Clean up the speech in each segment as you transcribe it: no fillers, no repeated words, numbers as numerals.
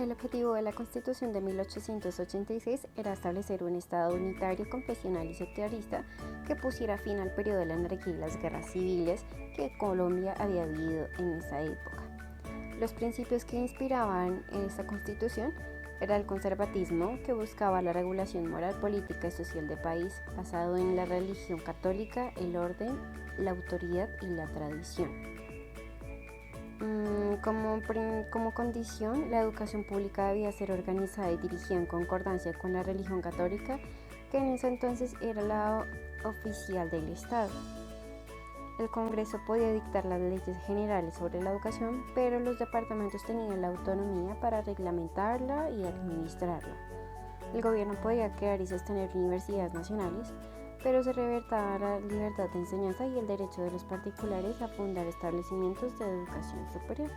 El objetivo de la Constitución de 1886 era establecer un Estado unitario, confesional y sectarista que pusiera fin al periodo de la anarquía y las guerras civiles que Colombia había vivido en esa época. Los principios que inspiraban esta Constitución era el conservatismo, que buscaba la regulación moral, política y social del país, basado en la religión católica, el orden, la autoridad y la tradición. Como condición, la educación pública debía ser organizada y dirigida en concordancia con la religión católica, que en ese entonces era la oficial del Estado. El Congreso podía dictar las leyes generales sobre la educación, pero los departamentos tenían la autonomía para reglamentarla y administrarla. El gobierno podía crear y sostener universidades nacionales, pero se respetaba la libertad de enseñanza y el derecho de los particulares a fundar establecimientos de educación superior.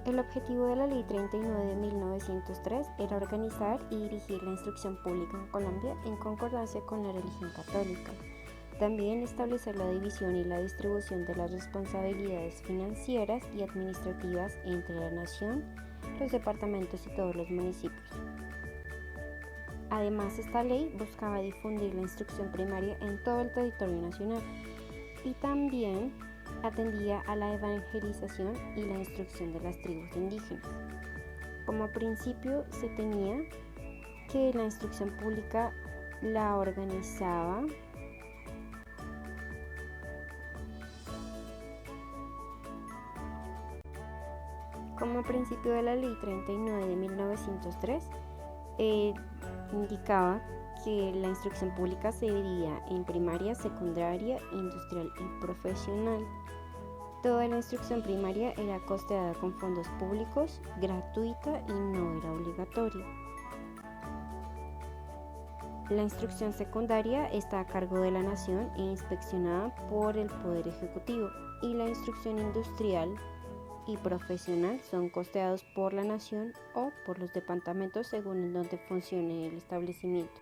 El objetivo de la Ley 39 de 1903 era organizar y dirigir la instrucción pública en Colombia en concordancia con la religión católica. También establecer la división y la distribución de las responsabilidades financieras y administrativas entre la nación, los departamentos y todos los municipios. Además, esta ley buscaba difundir la instrucción primaria en todo el territorio nacional y también atendía a la evangelización y la instrucción de las tribus indígenas. Como principio, se tenía que la instrucción pública la organizaba como principio de la Ley 39 de 1903, indicaba que la instrucción pública se dividía en primaria, secundaria, industrial y profesional. Toda la instrucción primaria era costeada con fondos públicos, gratuita y no era obligatoria. La instrucción secundaria está a cargo de la nación e inspeccionada por el Poder Ejecutivo, y la instrucción industrial y profesional son costeados por la nación o por los departamentos según en donde funcione el establecimiento.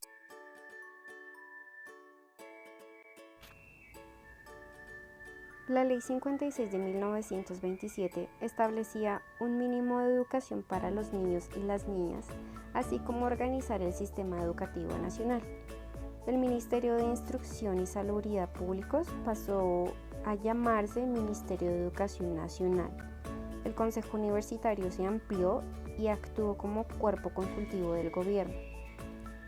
La Ley 56 de 1927 establecía un mínimo de educación para los niños y las niñas, así como organizar el sistema educativo nacional. El Ministerio de Instrucción y Salubridad Públicos pasó a llamarse Ministerio de Educación Nacional. El Consejo Universitario se amplió y actuó como cuerpo consultivo del gobierno.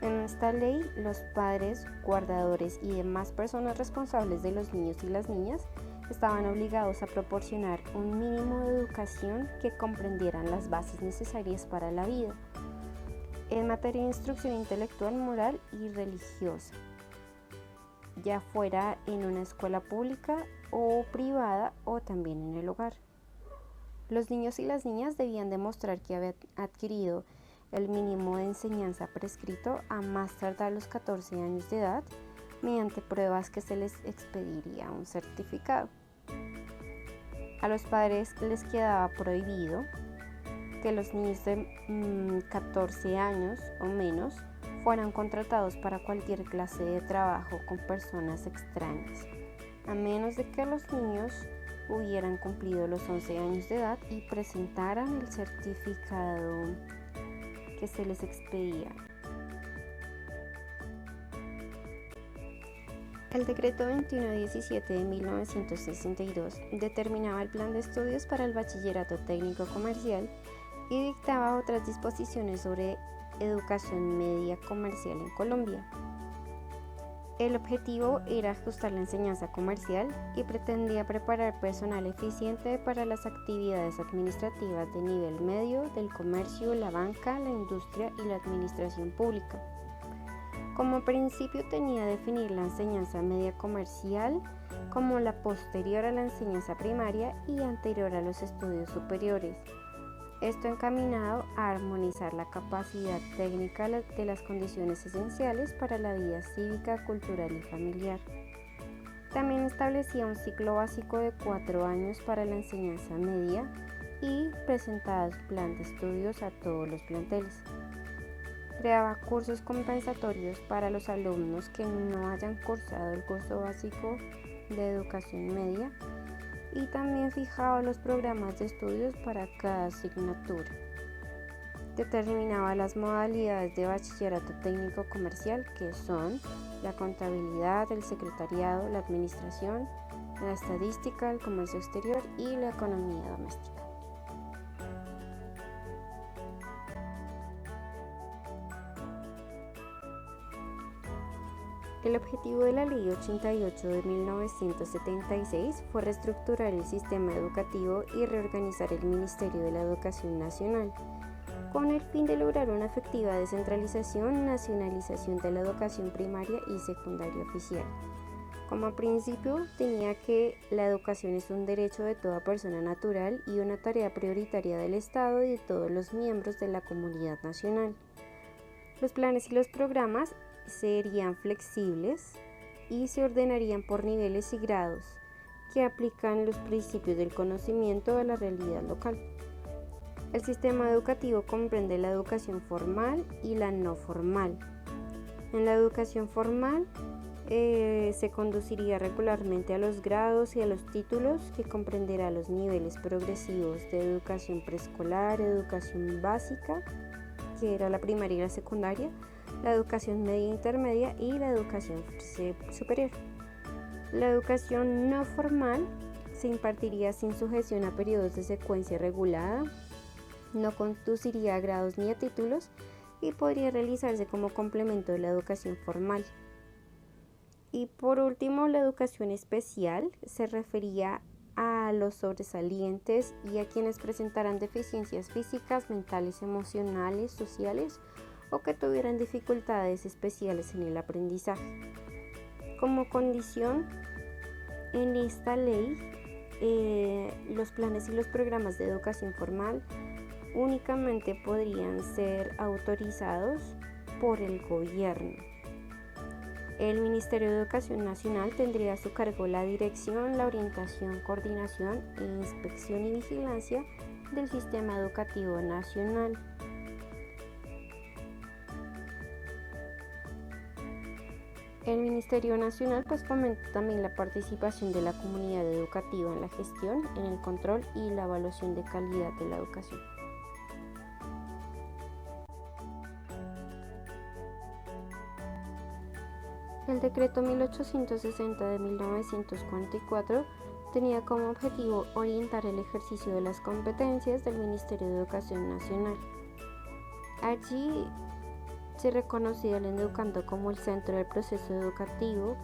En esta ley, los padres, guardadores y demás personas responsables de los niños y las niñas estaban obligados a proporcionar un mínimo de educación que comprendieran las bases necesarias para la vida, en materia de instrucción intelectual, moral y religiosa, ya fuera en una escuela pública o privada o también en el hogar. Los niños y las niñas debían demostrar que habían adquirido el mínimo de enseñanza prescrito a más tardar los 14 años de edad, mediante pruebas que se les expediría un certificado. A los padres les quedaba prohibido que los niños de 14 años o menos fueran contratados para cualquier clase de trabajo con personas extrañas, a menos de que los niños hubieran cumplido los 11 años de edad y presentaran el certificado que se les expedía. El decreto 2117 de 1962 determinaba el plan de estudios para el bachillerato técnico comercial y dictaba otras disposiciones sobre educación media comercial en Colombia. El objetivo era ajustar la enseñanza comercial y pretendía preparar personal eficiente para las actividades administrativas de nivel medio del comercio, la banca, la industria y la administración pública. Como principio tenía definir la enseñanza media comercial como la posterior a la enseñanza primaria y anterior a los estudios superiores. Esto encaminado a armonizar la capacidad técnica de las condiciones esenciales para la vida cívica, cultural y familiar. También establecía un ciclo básico de 4 años para la enseñanza media y presentaba su plan de estudios a todos los planteles. Creaba cursos compensatorios para los alumnos que no hayan cursado el curso básico de educación media y también fijaba los programas de estudios para cada asignatura. Determinaba las modalidades de bachillerato técnico comercial, que son la contabilidad, el secretariado, la administración, la estadística, el comercio exterior y la economía doméstica. El objetivo de la Ley 88 de 1976 fue reestructurar el sistema educativo y reorganizar el Ministerio de la Educación Nacional, con el fin de lograr una efectiva descentralización y nacionalización de la educación primaria y secundaria oficial. Como principio, tenía que la educación es un derecho de toda persona natural y una tarea prioritaria del Estado y de todos los miembros de la comunidad nacional. Los planes y los programas serían flexibles y se ordenarían por niveles y grados que aplican los principios del conocimiento a la realidad local. El sistema educativo comprende la educación formal y la no formal. En la educación formal se conduciría regularmente a los grados y a los títulos, que comprenderá los niveles progresivos de educación preescolar, educación básica, que era la primaria y la secundaria, la educación media e intermedia y la educación superior. La educación no formal se impartiría sin sujeción a periodos de secuencia regulada, no conduciría a grados ni a títulos y podría realizarse como complemento de la educación formal. Y por último, la educación especial se refería a los sobresalientes y a quienes presentaran deficiencias físicas, mentales, emocionales, sociales o que tuvieran dificultades especiales en el aprendizaje. Como condición, en esta ley, los planes y los programas de educación formal únicamente podrían ser autorizados por el gobierno. El Ministerio de Educación Nacional tendría a su cargo la dirección, la orientación, coordinación e inspección y vigilancia del sistema educativo nacional. El Ministerio Nacional fomenta también la participación de la comunidad educativa en la gestión, en el control y la evaluación de calidad de la educación. El decreto 1860 de 1944 tenía como objetivo orientar el ejercicio de las competencias del Ministerio de Educación Nacional. Allí se reconocía al educando como el centro del proceso educativo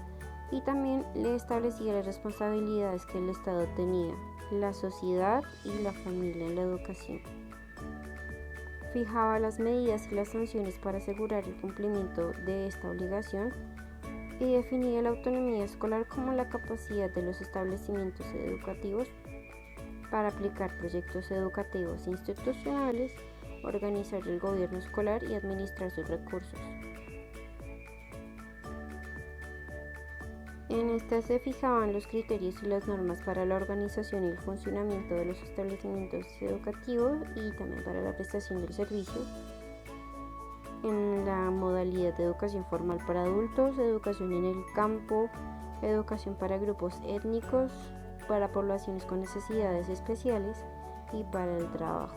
y también le establecía las responsabilidades que el Estado tenía, la sociedad y la familia en la educación. Fijaba las medidas y las sanciones para asegurar el cumplimiento de esta obligación y definía la autonomía escolar como la capacidad de los establecimientos educativos para aplicar proyectos educativos institucionales, organizar el gobierno escolar y administrar sus recursos. En esta se fijaban los criterios y las normas para la organización y el funcionamiento de los establecimientos educativos y también para la prestación del servicio. En la modalidad de educación formal para adultos, educación en el campo, educación para grupos étnicos, para poblaciones con necesidades especiales y para el trabajo.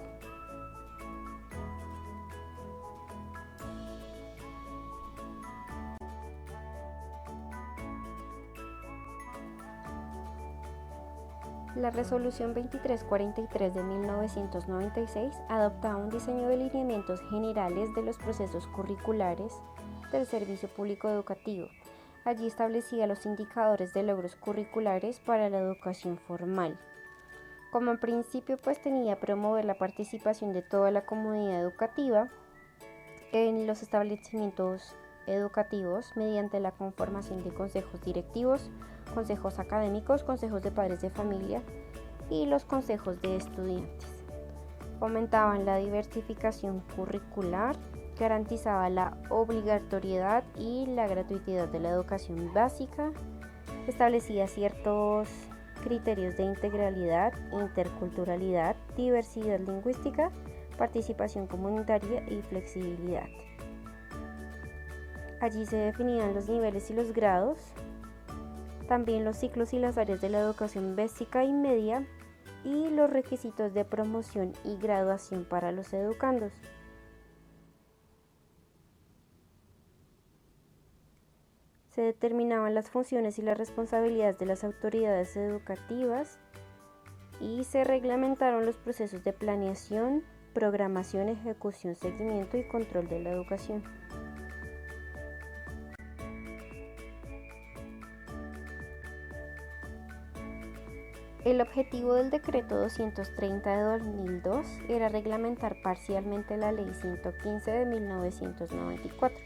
La Resolución 2343 de 1996 adoptaba un diseño de lineamientos generales de los procesos curriculares del servicio público educativo. Allí establecía los indicadores de logros curriculares para la educación formal. Como principio, tenía que promover la participación de toda la comunidad educativa en los establecimientos educativos mediante la conformación de consejos directivos, consejos académicos, consejos de padres de familia y los consejos de estudiantes. Fomentaban la diversificación curricular, garantizaba la obligatoriedad y la gratuidad de la educación básica, establecía ciertos criterios de integralidad, interculturalidad, diversidad lingüística, participación comunitaria y flexibilidad. Allí se definían los niveles y los grados también los ciclos y las áreas de la educación básica y media y los requisitos de promoción y graduación para los educandos. Se determinaban las funciones y las responsabilidades de las autoridades educativas y se reglamentaron los procesos de planeación, programación, ejecución, seguimiento y control de la educación. El objetivo del Decreto 230 de 2002 era reglamentar parcialmente la Ley 115 de 1994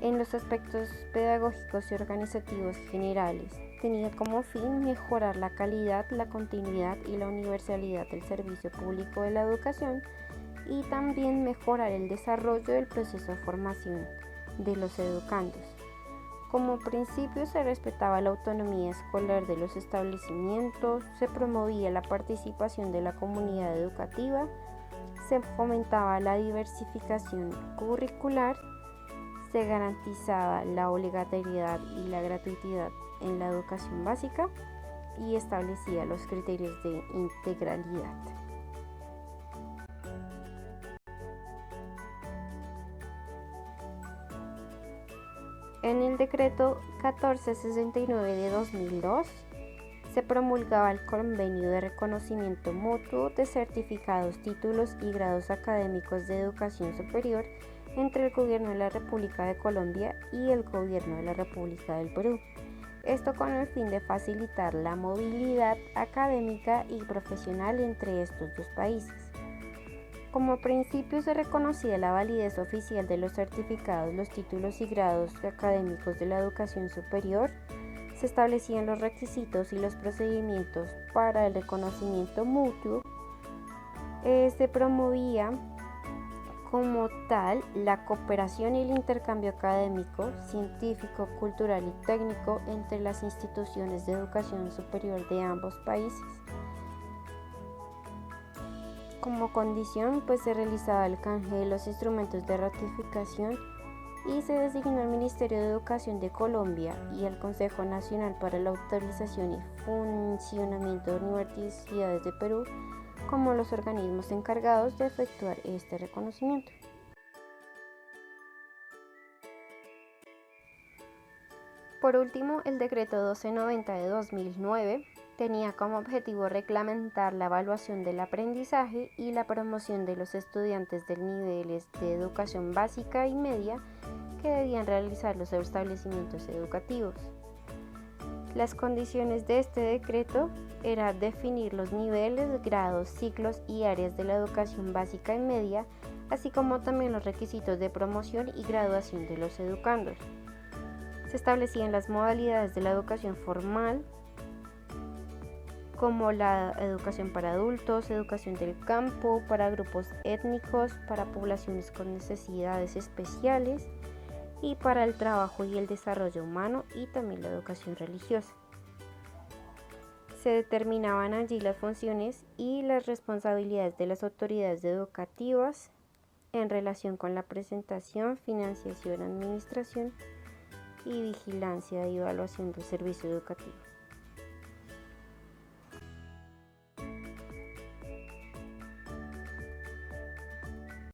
en los aspectos pedagógicos y organizativos generales. Tenía como fin mejorar la calidad, la continuidad y la universalidad del servicio público de la educación y también mejorar el desarrollo del proceso de formación de los educandos. Como principio se respetaba la autonomía escolar de los establecimientos, se promovía la participación de la comunidad educativa, se fomentaba la diversificación curricular, se garantizaba la obligatoriedad y la gratuidad en la educación básica y establecía los criterios de integralidad. En el decreto 1469 de 2002 se promulgaba el Convenio de Reconocimiento Mutuo de Certificados, Títulos y Grados Académicos de Educación Superior entre el Gobierno de la República de Colombia y el Gobierno de la República del Perú. Esto con el fin de facilitar la movilidad académica y profesional entre estos dos países. Como principio se reconocía la validez oficial de los certificados, los títulos y grados académicos de la educación superior, se establecían los requisitos y los procedimientos para el reconocimiento mutuo, se promovía como tal la cooperación y el intercambio académico, científico, cultural y técnico entre las instituciones de educación superior de ambos países. Como condición, se realizaba el canje de los instrumentos de ratificación y se designó al Ministerio de Educación de Colombia y al Consejo Nacional para la Autorización y Funcionamiento de Universidades de Perú como los organismos encargados de efectuar este reconocimiento. Por último, el Decreto 1290 de 2009 tenía como objetivo reglamentar la evaluación del aprendizaje y la promoción de los estudiantes de niveles de educación básica y media que debían realizar los establecimientos educativos. Las condiciones de este decreto eran definir los niveles, grados, ciclos y áreas de la educación básica y media, así como también los requisitos de promoción y graduación de los educandos. Se establecían las modalidades de la educación formal, como la educación para adultos, educación del campo, para grupos étnicos, para poblaciones con necesidades especiales y para el trabajo y el desarrollo humano y también la educación religiosa. Se determinaban allí las funciones y las responsabilidades de las autoridades educativas en relación con la presentación, financiación, administración y vigilancia y evaluación del servicio educativo.